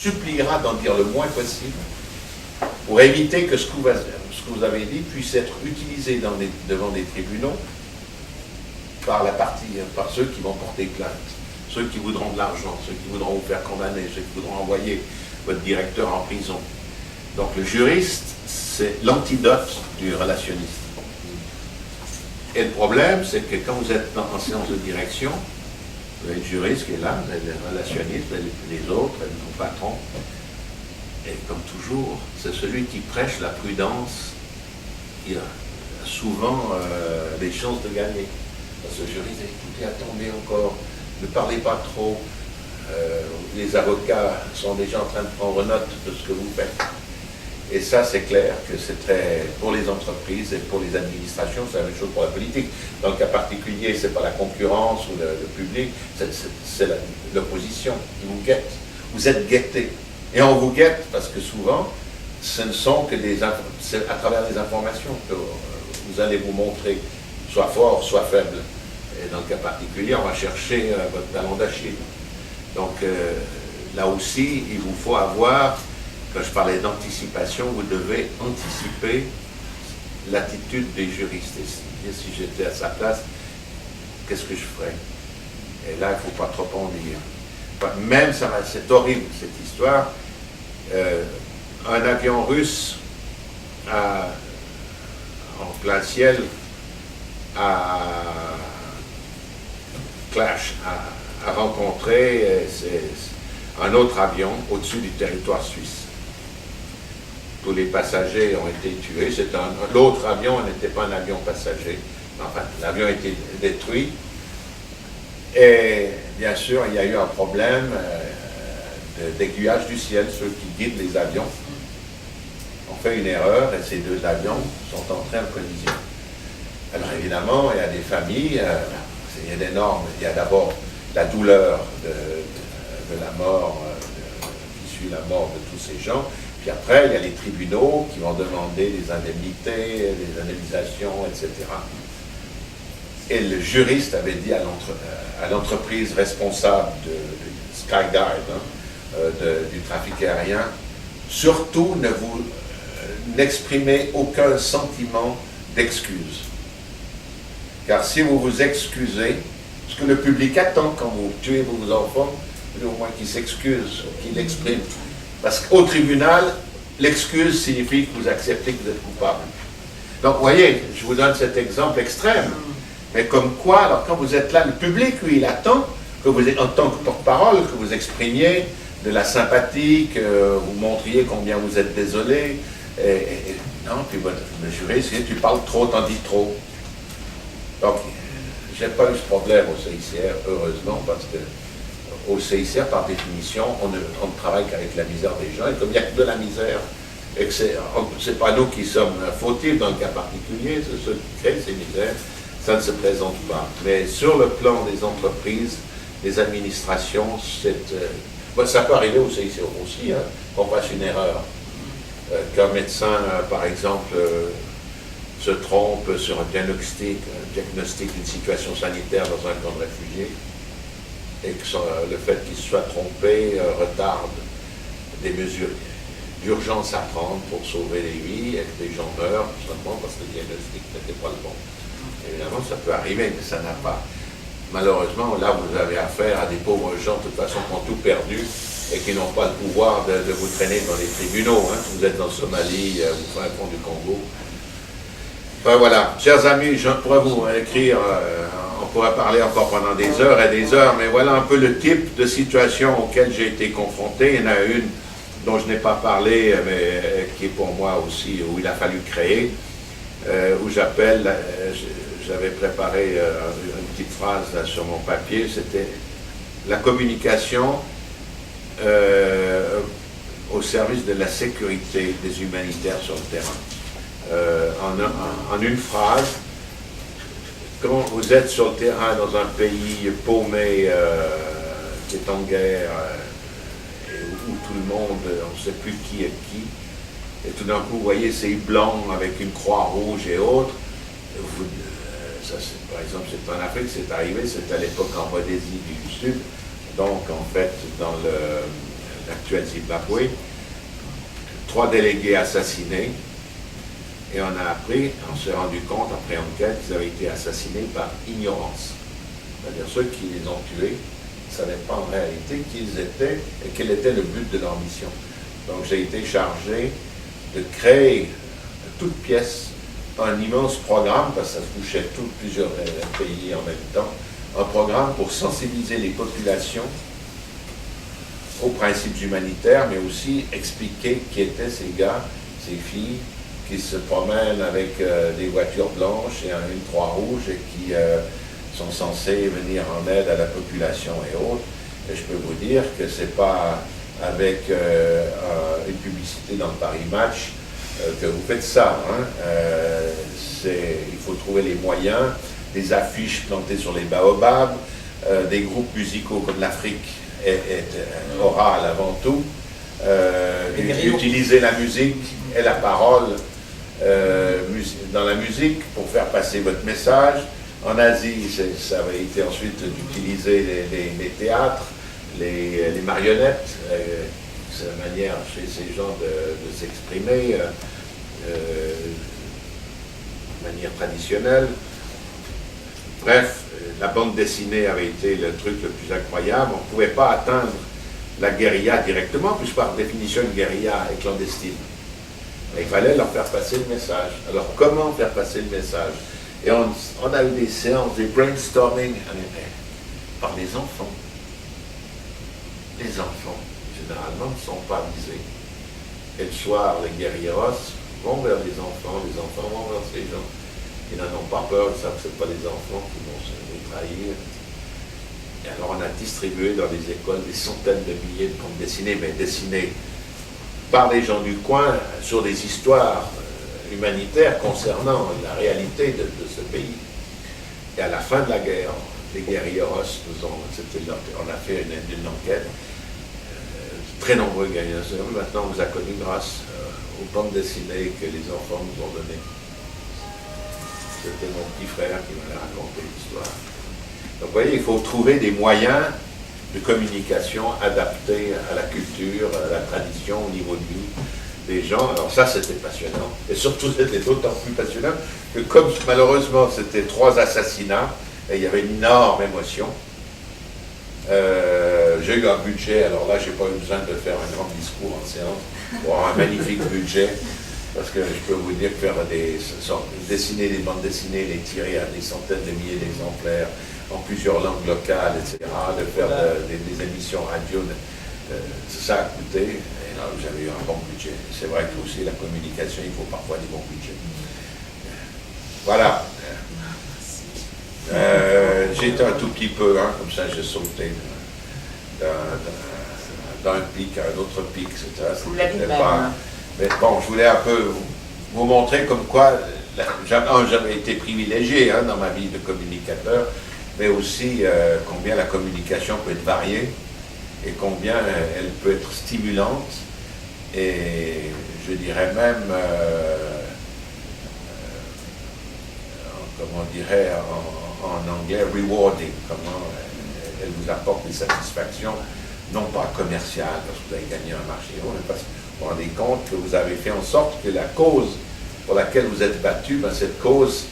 suppliera d'en dire le moins possible pour éviter que ce que vous avez dit puisse être utilisé devant des tribunaux par ceux qui vont porter plainte, ceux qui voudront de l'argent, ceux qui voudront vous faire condamner, ceux qui voudront envoyer votre directeur en prison. Donc le juriste, c'est l'antidote du relationniste. Et le problème, c'est que quand vous êtes en séance de direction, vous avez le juriste qui est là, vous avez le relationniste, vous avez les autres, vous avez vos patrons. Et comme toujours, c'est celui qui prêche la prudence qui a souvent des chances de gagner. Parce que le juriste dit, écoutez, attendez encore, ne parlez pas trop. Les avocats sont déjà en train de prendre note de ce que vous faites. Et ça, c'est clair que c'est très, pour les entreprises et pour les administrations, c'est la même chose pour la politique. Dans le cas particulier, ce n'est pas la concurrence ou le public, c'est l'opposition qui vous guette. Vous êtes guetté. Et on vous guette parce que souvent, ce ne sont que c'est à travers les informations que vous allez vous montrer, soit fort, soit faible. Et dans le cas particulier, on va chercher votre talon d'Achille. Donc là aussi, il vous faut avoir, quand je parlais d'anticipation, vous devez anticiper l'attitude des juristes. Et si j'étais à sa place, qu'est-ce que je ferais? Et là, il ne faut pas trop en dire. Même, c'est horrible cette histoire. Un avion russe en plein ciel a rencontré un autre avion au-dessus du territoire suisse. Tous les passagers ont été tués. L'autre avion n'était pas un avion passager. Enfin, l'avion a été détruit. Et bien sûr, il y a eu un problème d'aiguillage du ciel. Ceux qui guident les avions ont fait une erreur et ces deux avions sont entrés en collision. Alors évidemment, il y a des familles, il y a des normes. Il y a d'abord la douleur de la mort, qui suit la mort de tous ces gens. Puis après, il y a les tribunaux qui vont demander des indemnités, des indemnisations, etc. Et le juriste avait dit à l'entreprise responsable de Skyguide, du trafic aérien, surtout n'exprimez aucun sentiment d'excuse. Car si vous vous excusez, ce que le public attend quand vous tuez vos enfants, c'est au moins qu'ils s'excusent, qu'ils l'expriment. Parce qu'au tribunal, l'excuse signifie que vous acceptez que vous êtes coupable. Donc, vous voyez, je vous donne cet exemple extrême. Mais comme quoi, alors quand vous êtes là, le public, lui, il attend que vous, en tant que porte-parole, que vous exprimiez de la sympathie, que vous montriez combien vous êtes désolé. Non, puis le juriste, tu parles trop, t'en dis trop. Donc, j'ai pas eu ce problème au CICR, heureusement, parce que au CICR, par définition, on ne travaille qu'avec la misère des gens, et comme il n'y a que de la misère, et que c'est pas nous qui sommes fautifs dans le cas particulier, c'est ceux qui créent ces misères, ça ne se présente pas. Mais sur le plan des entreprises, des administrations, ça peut arriver au CICR aussi, qu'on fasse une erreur. Qu'un médecin, par exemple, se trompe sur un diagnostic d'une situation sanitaire dans un camp de réfugiés, et que le fait qu'il se soit trompé retarde des mesures d'urgence à prendre pour sauver les vies, et que des gens meurent tout simplement parce que le diagnostic n'était pas le bon. Évidemment, ça peut arriver, mais ça n'a pas. Malheureusement, là, vous avez affaire à des pauvres gens, de toute façon, qui ont tout perdu et qui n'ont pas le pouvoir de vous traîner dans les tribunaux. Si vous êtes dans Somalie, ou au fond du Congo. Enfin, voilà. Chers amis, je pourrais vous écrire, on pourrait parler encore pendant des heures et des heures, mais voilà un peu le type de situation auquel j'ai été confronté. Il y en a une dont je n'ai pas parlé, mais qui est pour moi aussi, où il a fallu créer, où j'avais préparé une petite phrase là, sur mon papier, c'était la communication au service de la sécurité des humanitaires sur le terrain. En une phrase, quand vous êtes sur le terrain dans un pays paumé, qui est en guerre, où tout le monde, on ne sait plus qui est qui, et tout d'un coup, vous voyez ces blancs avec une croix rouge et autres, par exemple, c'est en Afrique, c'est arrivé, c'est à l'époque en Rhodésie du Sud, donc en fait, dans l'actuel Zimbabwe, 3 délégués assassinés, et on a appris, on s'est rendu compte après enquête qu'ils avaient été assassinés par ignorance. C'est-à-dire ceux qui les ont tués ne savaient pas en réalité qui ils étaient et quel était le but de leur mission. Donc j'ai été chargé de créer de toutes pièces un immense programme, parce que ça touchait plusieurs pays en même temps, un programme pour sensibiliser les populations aux principes humanitaires, mais aussi expliquer qui étaient ces gars, ces filles, qui se promènent avec des voitures blanches et une croix rouge et qui sont censés venir en aide à la population et autres. Et je peux vous dire que c'est pas avec une publicité dans le Paris Match que vous faites ça. Hein. Il faut trouver les moyens, des affiches plantées sur les baobabs, des groupes musicaux comme l'Afrique orale avant tout, utiliser la musique et la parole dans la musique pour faire passer votre message. En Asie, ça avait été ensuite d'utiliser les théâtres, les marionnettes, c'est la manière chez ces gens de s'exprimer de manière traditionnelle. Bref, la bande dessinée avait été le truc le plus incroyable. On ne pouvait pas atteindre la guérilla directement, puisque par définition, une guérilla est clandestine. Mais il fallait leur faire passer le message. Alors, comment faire passer le message? Et on a eu des séances, des brainstorming par les enfants. Les enfants, généralement, ne sont pas visés. Et le soir, les guerrieros vont vers les enfants vont vers ces gens. Ils n'en ont pas peur, ils savent que ce pas les enfants qui vont se trahir. Et alors, on a distribué dans les écoles des centaines de milliers de bandes dessinées, mais dessinées par les gens du coin sur des histoires humanitaires concernant la réalité de ce pays. Et à la fin de la guerre, les guerrieros on a fait une enquête, très nombreux guerrieros. Maintenant, on vous a connus grâce aux bandes dessinées que les enfants nous ont données. C'était mon petit frère qui m'avait raconté l'histoire. Donc vous voyez, il faut trouver des moyens de communication adaptés à la culture, à la tradition, au niveau de vie des gens. Alors ça, c'était passionnant. Et surtout, c'était d'autant plus passionnant que comme malheureusement, c'était 3 assassinats, et il y avait une énorme émotion, j'ai eu un budget, alors là, j'ai pas eu besoin de faire un grand discours en séance, pour avoir un magnifique budget, parce que je peux vous dire que faire dessiner des bandes dessinées, les tirer à des centaines de milliers d'exemplaires, en plusieurs langues locales, etc., de faire des émissions radio, ça a coûté, et là j'avais eu un bon budget. C'est vrai que aussi la communication, il faut parfois des bons budgets. Voilà. J'étais un tout petit peu, hein, comme ça j'ai sauté d'un pic à un autre pic, etc. Vous l'avez même. Mais bon, je voulais un peu vous montrer comme quoi, j'avais été privilégié hein, dans ma vie de communicateur, mais aussi combien la communication peut être variée et combien elle peut être stimulante et je dirais même, comment on dirait en anglais, rewarding, comment elle vous apporte des satisfactions, non pas commerciales, parce que vous avez gagné un marché, mais parce que vous vous rendez compte que vous avez fait en sorte que la cause pour laquelle vous êtes battu, ben cette cause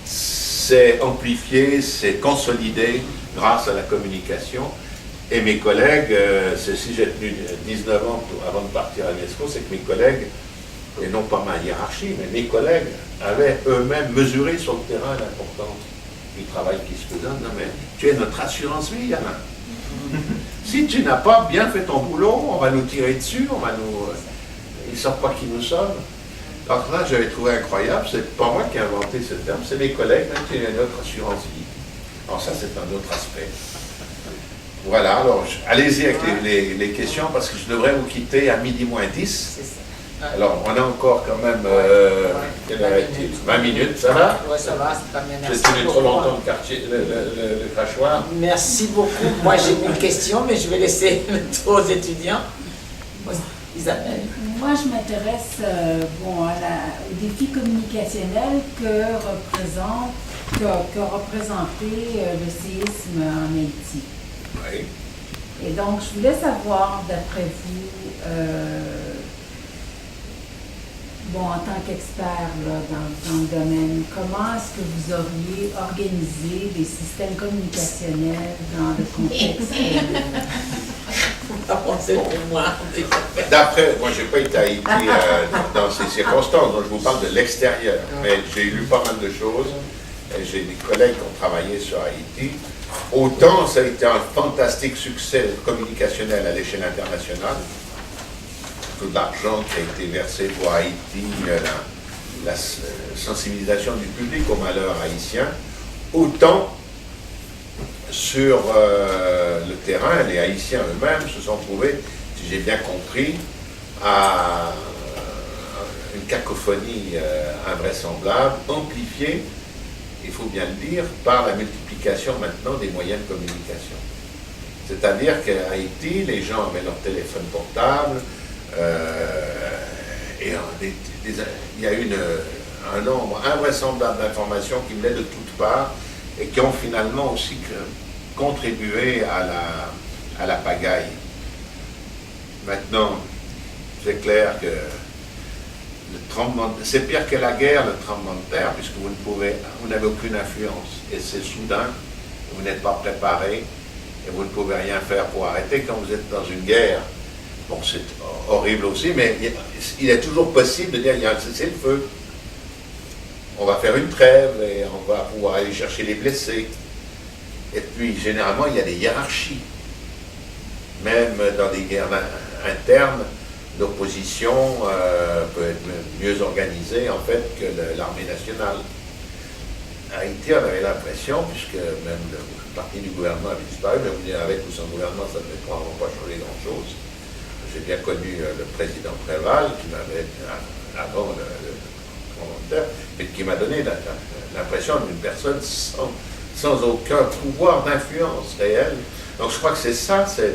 s'est amplifiée, s'est consolidée grâce à la communication. Et mes collègues, si j'ai tenu 19 ans avant de partir à l'UNESCO, c'est que mes collègues, et non pas ma hiérarchie, mais mes collègues avaient eux-mêmes mesuré sur le terrain l'importance du travail qui se faisait. Non mais tu es notre assurance vie, Alain. Si tu n'as pas bien fait ton boulot, on va nous tirer dessus, ils ne savent pas qui nous sommes. Donc là, j'avais trouvé incroyable, c'est pas moi qui ai inventé ce terme, c'est mes collègues qui ont notre assurance vie. Alors ça, c'est un autre aspect. Voilà, alors allez-y avec les questions, parce que je devrais vous quitter à midi moins 10. Alors, on a encore quand même, quelle heure est-il? 20 minutes, ça va? Oui, ça va, c'est pas bien. J'ai tenu trop longtemps le crachoir. Merci beaucoup. Moi, j'ai une question, mais je vais laisser le tour aux étudiants. Isabelle. Moi, je m'intéresse au défi communicationnel qu'a représenté le séisme en Haïti. Oui. Et donc, je voulais savoir, d'après vous, bon, en tant qu'expert là, dans le domaine, comment est-ce que vous auriez organisé des systèmes communicationnels dans le contexte Avancez pour moi. D'après, moi j'ai pas été à Haïti dans ces circonstances, donc je vous parle de l'extérieur, mais j'ai lu pas mal de choses, et j'ai des collègues qui ont travaillé sur Haïti. Autant ça a été un fantastique succès communicationnel à l'échelle internationale, tout l'argent qui a été versé pour Haïti, la sensibilisation du public au malheur haïtien, autant sur le terrain, les Haïtiens eux-mêmes se sont trouvés, si j'ai bien compris, à une cacophonie invraisemblable, amplifiée, il faut bien le dire, par la multiplication maintenant des moyens de communication. C'est-à-dire qu'à Haïti, les gens avaient leur téléphone portable, et il y a eu un nombre invraisemblable d'informations qui venaient de toutes parts et qui ont finalement aussi contribué à la pagaille. Maintenant, c'est clair que c'est pire que la guerre, le tremblement de terre, puisque vous n'avez aucune influence, et c'est soudain, vous n'êtes pas préparé, et vous ne pouvez rien faire pour arrêter quand vous êtes dans une guerre. Bon, c'est horrible aussi, mais il est toujours possible de dire, il y a un cessez-le-feu. On va faire une trêve et on va pouvoir aller chercher les blessés. Et puis, généralement, il y a des hiérarchies. Même dans des guerres internes, l'opposition peut être mieux organisée, en fait, que l'armée nationale. À Haïti, on avait l'impression, puisque même le parti du gouvernement avait disparu, mais vous dire avec ou sans gouvernement, ça ne devait probablement pas changer grand-chose. J'ai bien connu le président Préval, qui m'avait, avant le commentaire, et qui m'a donné l'impression d'une personne sans aucun pouvoir d'influence réelle. Donc je crois que c'est ça, c'est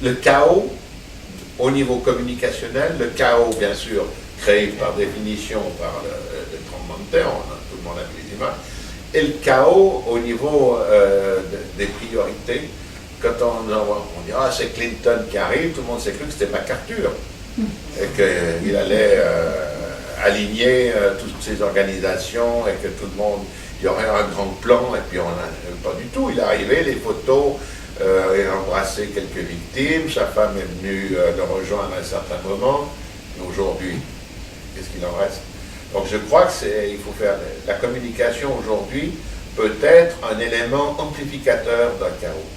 le chaos au niveau communicationnel, le chaos bien sûr créé par définition par le tremblement de terre, tout le monde a vu les images, et le chaos au niveau des priorités. Quand on dit « Ah, c'est Clinton qui arrive », tout le monde s'est cru que c'était MacArthur et qu'il allait aligner toutes ces organisations et que tout le monde, il y aurait un grand plan, et puis pas du tout. Il est arrivé, les photos, il a embrassé quelques victimes, sa femme est venue le rejoindre à un certain moment, et aujourd'hui, qu'est-ce qu'il en reste? Donc je crois qu'il faut faire, la communication aujourd'hui peut être un élément amplificateur d'un chaos.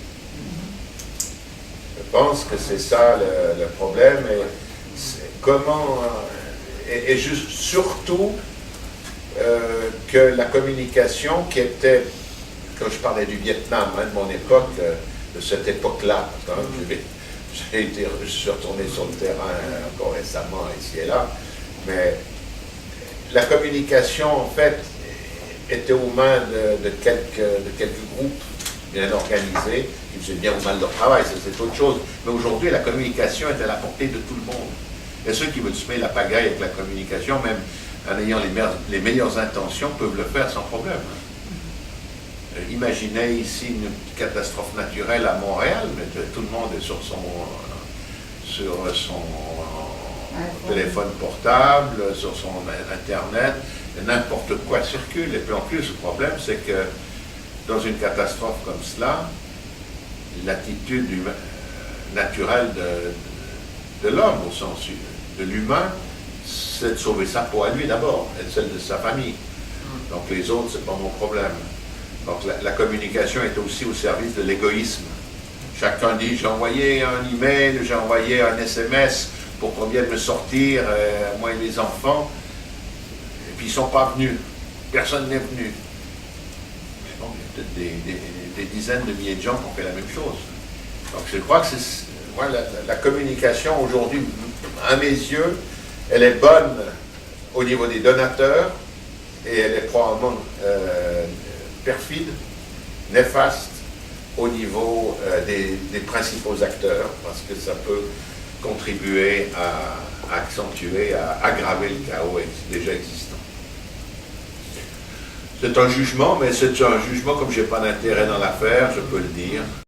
Je pense que c'est ça le problème, et comment, et juste surtout que la communication qui était, quand je parlais du Vietnam, de mon époque, de cette époque-là, je suis retourné sur le terrain encore récemment, ici et là, mais la communication, en fait, était aux mains de quelques groupes bien organisés, qui faisaient bien ou mal leur travail, c'est autre chose. Mais aujourd'hui, la communication est à la portée de tout le monde. Et ceux qui veulent semer la pagaille avec la communication, même en ayant les meilleures intentions, peuvent le faire sans problème. Imaginez ici une catastrophe naturelle à Montréal, mais tout le monde est sur son téléphone portable, sur son Internet, n'importe quoi circule. Et puis en plus, le problème, c'est que dans une catastrophe comme cela, l'attitude naturelle de l'homme, au sens de l'humain, c'est de sauver sa peau à lui d'abord, et celle de sa famille. Donc les autres, c'est pas mon problème. Donc la communication est aussi au service de l'égoïsme. Chacun dit, j'ai envoyé un email, j'ai envoyé un SMS pour qu'on vienne me sortir, moi et les enfants, et puis ils ne sont pas venus. Personne n'est venu. Mais bon, il y a peut-être des dizaines de milliers de gens qui ont fait la même chose. Donc je crois que la communication aujourd'hui, à mes yeux, elle est bonne au niveau des donateurs, et elle est probablement perfide, néfaste au niveau des principaux acteurs, parce que ça peut contribuer à accentuer, à aggraver le chaos déjà existant. C'est un jugement, mais c'est un jugement, comme je n'ai pas d'intérêt dans l'affaire, je peux le dire.